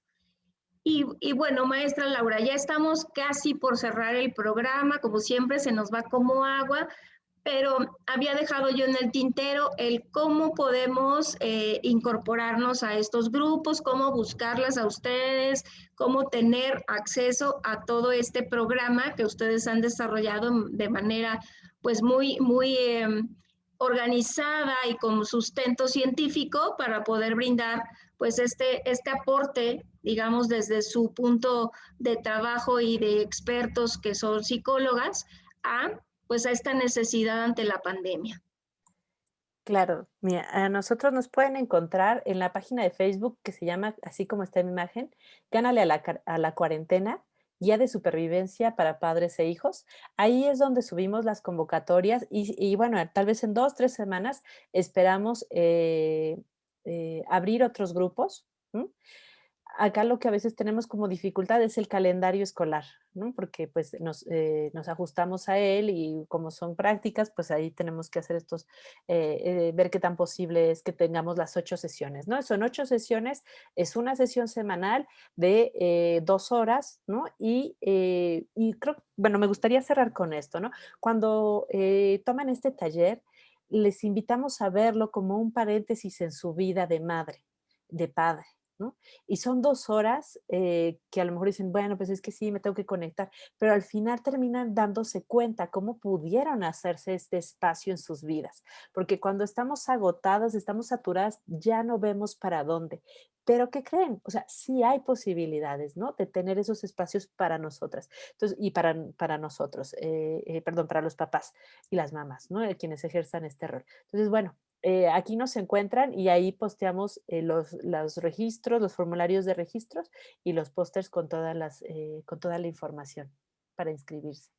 Y bueno, maestra Laura, ya estamos casi por cerrar el programa, como siempre se nos va como agua, pero había dejado yo en el tintero el cómo podemos incorporarnos a estos grupos, cómo buscarlas a ustedes, cómo tener acceso a todo este programa que ustedes han desarrollado de manera pues muy organizada y con sustento científico para poder brindar pues este aporte, digamos, desde su punto de trabajo y de expertos que son psicólogas, pues a esta necesidad ante la pandemia. Claro, mira, a nosotros nos pueden encontrar en la página de Facebook que se llama, así como está en mi imagen, Gánale a la cuarentena, guía de supervivencia para padres e hijos. Ahí es donde subimos las convocatorias y bueno, tal vez en 2, 3 semanas esperamos abrir otros grupos. ¿M? Acá lo que a veces tenemos como dificultad es el calendario escolar, ¿no? Porque pues nos ajustamos a él y como son prácticas, pues ahí tenemos que hacer estos, ver qué tan posible es que tengamos las 8 sesiones, ¿no? Son 8 sesiones, es una sesión semanal de 2 horas, ¿no? Y creo, bueno, me gustaría cerrar con esto, ¿no? Cuando toman este taller, les invitamos a verlo como un paréntesis en su vida de madre, de padre. ¿No? Y son 2 horas que a lo mejor dicen, bueno, pues es que sí, me tengo que conectar, pero al final terminan dándose cuenta cómo pudieron hacerse este espacio en sus vidas, porque cuando estamos agotadas, estamos saturadas, ya no vemos para dónde. Pero ¿qué creen? O sea, sí hay posibilidades, ¿no? De tener esos espacios para nosotras. Entonces, y para nosotros, perdón, para los papás y las mamás, ¿no? Quienes ejerzan este rol. Entonces, bueno, aquí nos encuentran y ahí posteamos los registros, los formularios de registros y los pósters con con toda la información para inscribirse.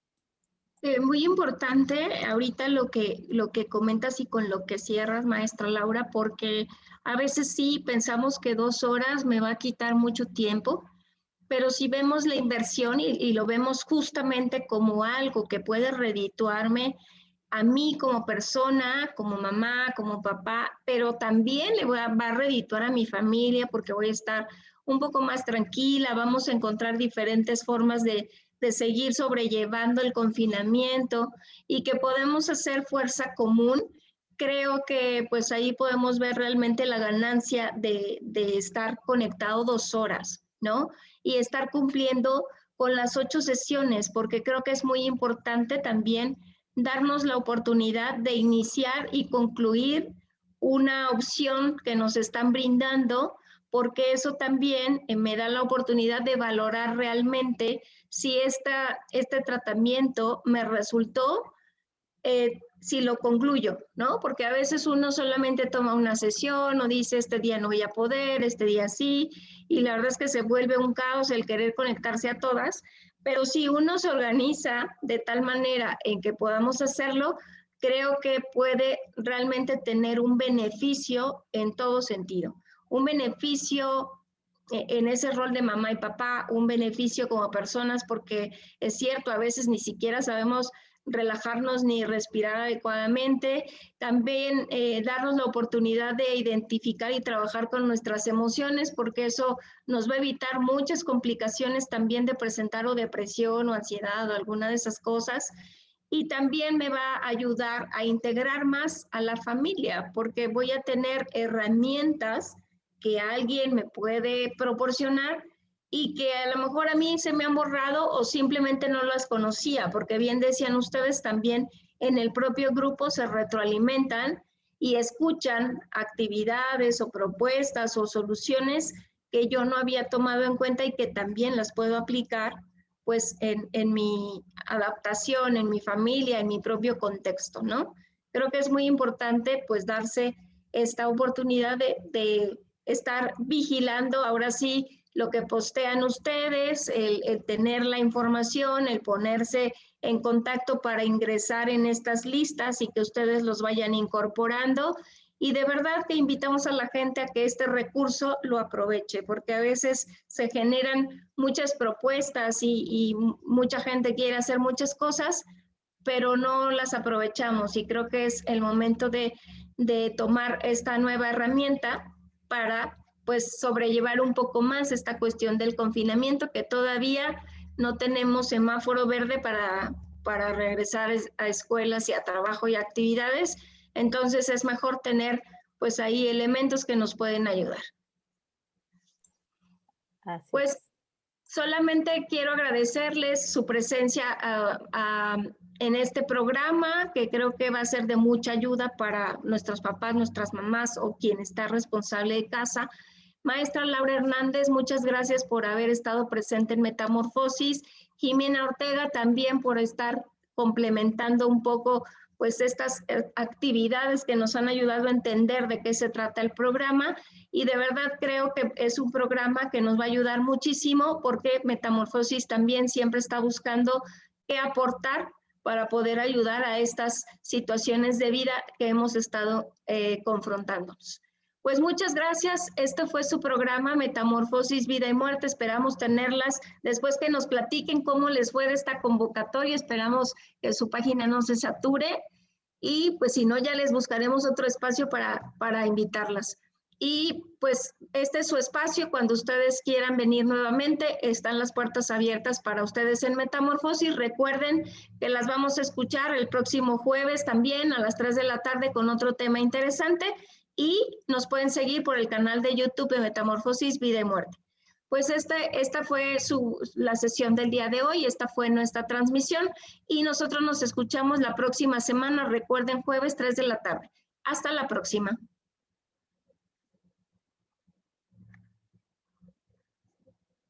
Muy importante ahorita lo que comentas y con lo que cierras, maestra Laura, porque a veces sí pensamos que 2 horas me va a quitar mucho tiempo, pero si vemos la inversión y lo vemos justamente como algo que puede redituarme a mí como persona, como mamá, como papá, pero también va a redituar a mi familia porque voy a estar un poco más tranquila, vamos a encontrar diferentes formas de seguir sobrellevando el confinamiento y que podemos hacer fuerza común. Creo que pues ahí podemos ver realmente la ganancia de estar conectado 2 horas, ¿no? Y estar cumpliendo con las 8 sesiones, porque creo que es muy importante también darnos la oportunidad de iniciar y concluir una opción que nos están brindando, porque eso también me da la oportunidad de valorar realmente si este tratamiento me resultó, si lo concluyo, ¿no? Porque a veces uno solamente toma una sesión o dice, este día no voy a poder, este día sí, y la verdad es que se vuelve un caos el querer conectarse a todas, pero si uno se organiza de tal manera en que podamos hacerlo, creo que puede realmente tener un beneficio en todo sentido. Un beneficio en ese rol de mamá y papá, un beneficio como personas, porque es cierto, a veces ni siquiera sabemos relajarnos ni respirar adecuadamente, también darnos la oportunidad de identificar y trabajar con nuestras emociones, porque eso nos va a evitar muchas complicaciones también de presentar o depresión o ansiedad o alguna de esas cosas. Y también me va a ayudar a integrar más a la familia, porque voy a tener herramientas que alguien me puede proporcionar y que a lo mejor a mí se me han borrado o simplemente no las conocía, porque bien decían ustedes también en el propio grupo se retroalimentan y escuchan actividades o propuestas o soluciones que yo no había tomado en cuenta y que también las puedo aplicar pues en mi adaptación, en mi familia, en mi propio contexto, ¿no? Creo que es muy importante pues darse esta oportunidad de estar vigilando ahora sí lo que postean ustedes, el tener la información, el ponerse en contacto para ingresar en estas listas y que ustedes los vayan incorporando. Y de verdad que invitamos a la gente a que este recurso lo aproveche, porque a veces se generan muchas propuestas y mucha gente quiere hacer muchas cosas, pero no las aprovechamos, y creo que es el momento de tomar esta nueva herramienta para pues sobrellevar un poco más esta cuestión del confinamiento, que todavía no tenemos semáforo verde para regresar a escuelas y a trabajo y actividades. Entonces es mejor tener pues ahí elementos que nos pueden ayudar. Así pues es. Solamente quiero agradecerles su presencia en este programa, que creo que va a ser de mucha ayuda para nuestros papás, nuestras mamás o quien está responsable de casa. Maestra Laura Hernández, muchas gracias por haber estado presente en Metamorfosis. Jimena Ortega también por estar complementando un poco pues estas actividades que nos han ayudado a entender de qué se trata el programa, y de verdad creo que es un programa que nos va a ayudar muchísimo, porque Metamorfosis también siempre está buscando qué aportar para poder ayudar a estas situaciones de vida que hemos estado confrontándonos. Pues muchas gracias. Este fue su programa Metamorfosis, Vida y Muerte. Esperamos tenerlas después que nos platiquen cómo les fue de esta convocatoria. Esperamos que su página no se sature, y pues si no, ya les buscaremos otro espacio para invitarlas. Y pues este es su espacio. Cuando ustedes quieran venir nuevamente, están las puertas abiertas para ustedes en Metamorfosis. Recuerden que las vamos a escuchar el próximo jueves también a las 3 de la tarde con otro tema interesante. Y nos pueden seguir por el canal de YouTube de Metamorfosis, Vida y Muerte. Pues esta fue la sesión del día de hoy, esta fue nuestra transmisión, y nosotros nos escuchamos la próxima semana. Recuerden, jueves 3 de la tarde. Hasta la próxima.